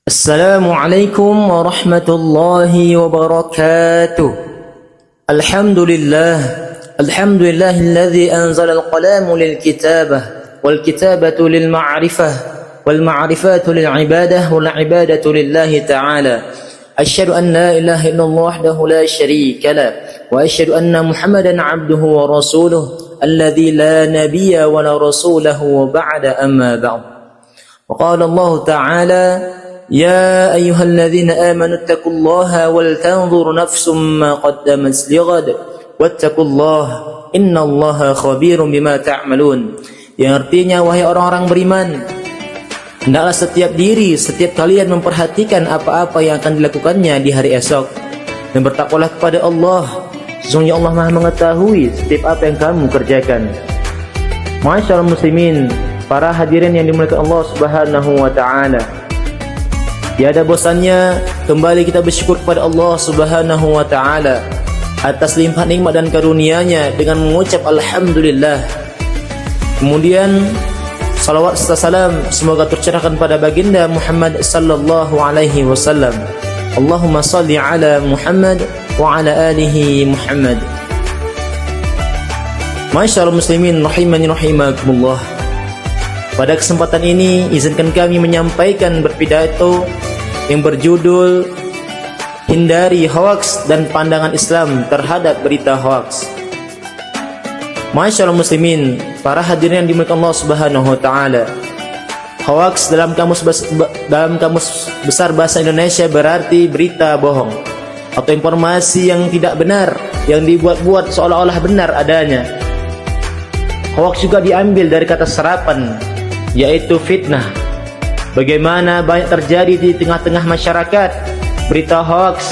السلام عليكم ورحمة الله وبركاته. الحمد لله الذي أنزل القلم للكتابة والكتابة للمعرفة والمعرفة للعبادة والعبادة لله تعالى. أشهد أن لا إله إلا الله وحده لا شريك له وأشهد أن محمدا عبده ورسوله الذي لا نبي ولا رسوله وبعد أما بعد. وقال الله تعالى: يا أيها الذين آمنوا اتقوا الله ولتنظر نفس ما قدمت لغد واتقوا الله إن الله خبير بما تعملون. Yang artinya, wahai orang-orang beriman, hendaklah setiap diri, setiap kalian memperhatikan apa-apa yang akan dilakukannya di hari esok, dan bertakwalah kepada Allah. Sesungguhnya Allah Maha mengetahui setiap apa yang kamu kerjakan. Masyaallah muslimin, para hadirin yang dimuliakan Allah Subhanahu wa taala. Tiada bosannya kembali kita bersyukur kepada Allah Subhanahu wa taala atas limpah nikmat dan karunia-Nya dengan mengucap alhamdulillah. Kemudian salawat serta salam semoga tercurahkan pada baginda Muhammad sallallahu alaihi wasallam. Allahumma salli ala Muhammad wa ala alihi Muhammad. Masyaallah muslimin rahimani rahimakumullah. Pada kesempatan ini izinkan kami menyampaikan berpidato yang berjudul Hindari Hoaks dan Pandangan Islam Terhadap Berita Hoaks. Masyaallah muslimin, para hadirin yang dimuliakan Allah Subhanahu wa taala. Hoaks dalam kamus besar bahasa Indonesia berarti berita bohong atau informasi yang tidak benar yang dibuat-buat seolah-olah benar adanya. Hoaks juga diambil dari kata serapan, yaitu fitnah. Bagaimana banyak terjadi di tengah-tengah masyarakat berita hoaks.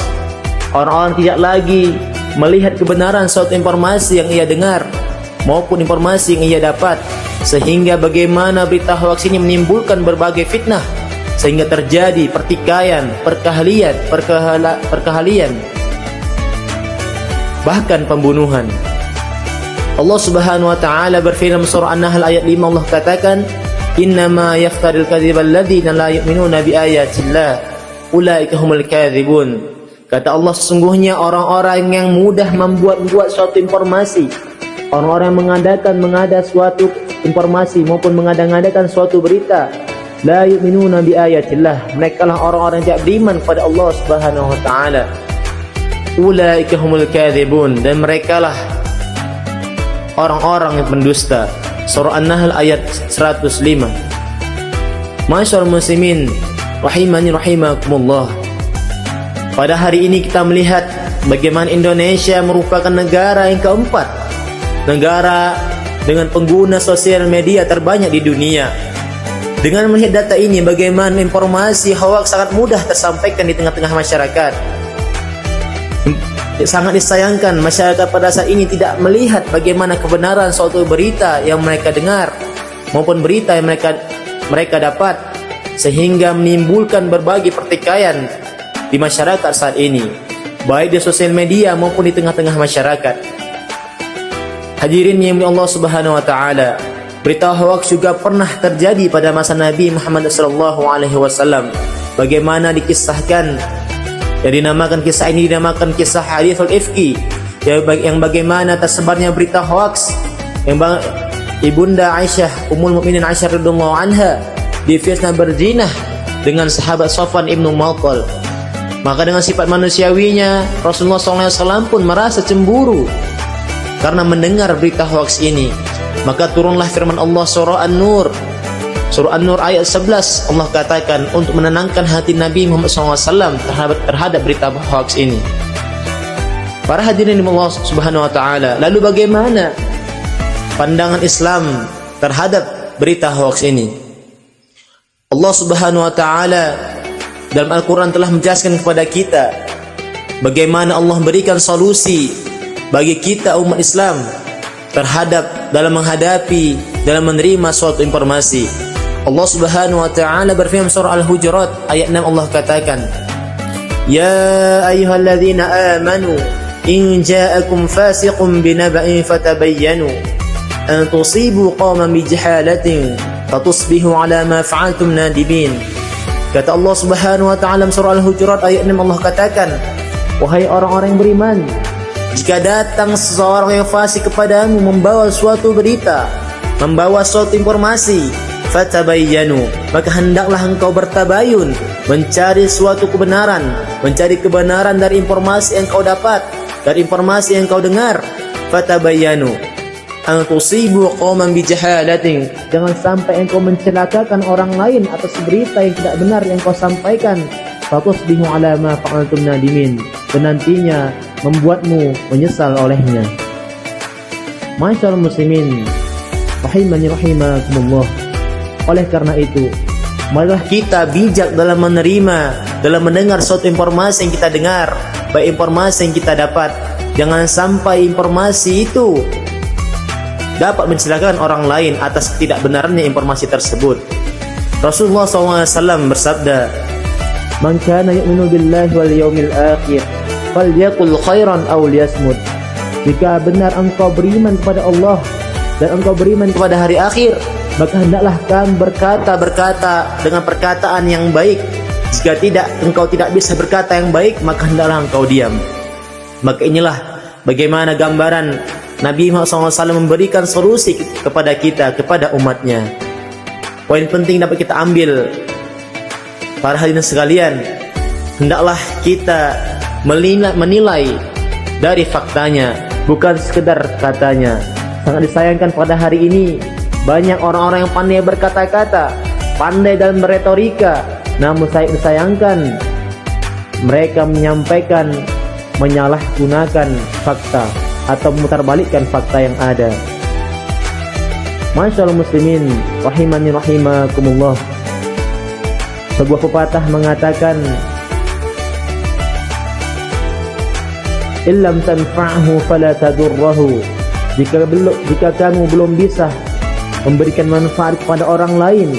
Orang-orang tidak lagi melihat kebenaran suatu informasi yang ia dengar maupun informasi yang ia dapat, sehingga bagaimana berita hoaks ini menimbulkan berbagai fitnah, sehingga terjadi pertikaian, perkahalian, bahkan pembunuhan. Allah Subhanahu wa taala berfirman surah An-Nahl ayat 5, Allah katakan, innama yaftaril kadhiba alladziina la yu'minuuna biayatillah ulaika humul kadzibun. Kata Allah, sesungguhnya orang-orang yang mudah membuat suatu informasi, orang-orang yang mengada suatu informasi maupun mengada-ngadakan suatu berita, la yu'minuuna biayatillah, mereka lah orang-orang yang tidak beriman kepada Allah Subhanahu wa taala. Ulaika humul kadzibun, dan mereka lah orang-orang yang pendusta. Surah An-Nahl ayat 105. Masyaallah muslimin rahimani rahimakumullah. Pada hari ini kita melihat bagaimana Indonesia merupakan negara yang keempat, negara dengan pengguna sosial media terbanyak di dunia. Dengan melihat data ini, bagaimana informasi hoaks sangat mudah tersampaikan di tengah-tengah masyarakat. Sangat disayangkan masyarakat pada saat ini tidak melihat bagaimana kebenaran suatu berita yang mereka dengar maupun berita yang mereka dapat, sehingga menimbulkan berbagai pertikaian di masyarakat saat ini, baik di sosial media maupun di tengah-tengah masyarakat. Hadirin yang Allah Subhanahu wa taala, berita hoaks juga pernah terjadi pada masa Nabi Muhammad sallallahu alaihi wasallam. Bagaimana dikisahkan, kisah ini dinamakan kisah haditsul ifki, yang bagaimana tersebarnya berita hoaks yang ibunda Aisyah, Ummul Mukminin Aisyah radhiyallahu anha difitnah berzinah dengan sahabat Safwan ibnu Mu'attal. Maka dengan sifat manusiawinya Rasulullah SAW pun merasa cemburu karena mendengar berita hoaks ini. Maka turunlah firman Allah surah An-Nur ayat 11, Allah katakan untuk menenangkan hati Nabi Muhammad SAW terhadap berita hoaks ini. Para hadirin Allah Subhanahu wa taala, lalu bagaimana pandangan Islam terhadap berita hoaks ini? Allah Subhanahu wa taala dalam Al-Quran telah menjelaskan kepada kita bagaimana Allah berikan solusi bagi kita umat Islam dalam menghadapi, dalam menerima suatu informasi. Allah Subhanahu wa taala berfirman surah Al-Hujurat ayat 6, Allah katakan, ya ayyuhalladzina amanu in ja'akum fasiqun binaba'in fatabayyanu an tusibu qauman bijahalatin fatusbihu ala ma fa'altum nadibin. Kata Allah Subhanahu wa taala dalam surah Al-Hujurat ayat 6, Allah katakan, wahai orang-orang yang beriman, jika datang seseorang yang fasik kepadamu membawa suatu berita, membawa suatu informasi, fatabayyanu, maka hendaklah engkau bertabayun, mencari suatu kebenaran, mencari kebenaran dari informasi yang kau dapat, dari informasi yang kau dengar. Fatabayyanu an tusibu qauman bijahalatin, jangan sampai engkau mencelakakan orang lain atas berita yang tidak benar yang kau sampaikan. Fatusbihu ala ma fa'altum nadimin, dan nantinya membuatmu menyesal olehnya. Ma'asyiral muslimin rahimani rahimakumullah. Oleh karena itu, marilah kita bijak dalam menerima, dalam mendengar suatu informasi yang kita dengar, baik informasi yang kita dapat. Jangan sampai informasi itu dapat mencelakakan orang lain atas ketidakbenarannya informasi tersebut. Rasulullah SAW bersabda, "Man kana yu'minu billahi wal yawmil akhir, falyaqul khairan aw liyasmut." Jika benar engkau beriman kepada Allah dan engkau beriman kepada hari akhir, maka hendaklah kamu berkata dengan perkataan yang baik. Jika tidak, engkau tidak bisa berkata yang baik, maka hendaklah engkau diam. Maka inilah bagaimana gambaran Nabi Muhammad SAW memberikan solusi kepada kita, kepada umatnya. Poin penting dapat kita ambil, para hadirin sekalian, hendaklah kita menilai dari faktanya, bukan sekedar katanya. Sangat disayangkan pada hari ini, banyak orang-orang yang pandai berkata-kata, pandai dalam berretorika, namun saya disayangkan mereka menyampaikan, menyalahgunakan fakta atau memutarbalikkan fakta yang ada. Masyaallah muslimin rahimani rahimakumullah. Sebuah pepatah mengatakan, illam tanfa'hu fala tadurruhu. Jika kamu belum bisa memberikan manfaat kepada orang lain,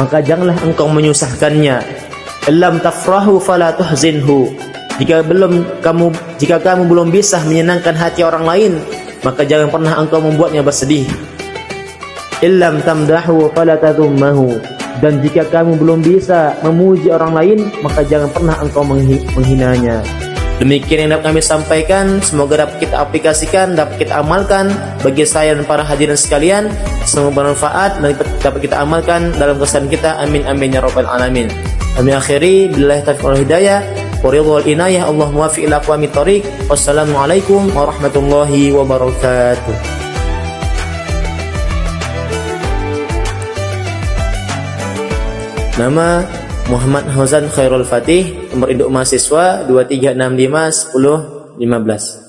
maka janganlah engkau menyusahkannya. Illam tafrahu fala tuhzinhu. Jika kamu belum bisa menyenangkan hati orang lain, maka jangan pernah engkau membuatnya bersedih. Illam tamdahu fala tadhummahu. Dan jika kamu belum bisa memuji orang lain, maka jangan pernah engkau menghinanya. Demikian yang dapat kami sampaikan, semoga dapat kita aplikasikan, dapat kita amalkan bagi saya dan para hadirin sekalian. Semoga bermanfaat dan dapat kita amalkan dalam keseharian kita. Amin amin ya rabbal alamin. Kami akhiri billahi taufiq wal hidayah wa ridha wal inayah. Allah muwaffiq ila aqwamit thoriq. Wassalamualaikum warahmatullahi wabarakatuh. Nama Muhammad Hozan Khairul Fatih, nomor induk mahasiswa 2365 10 15.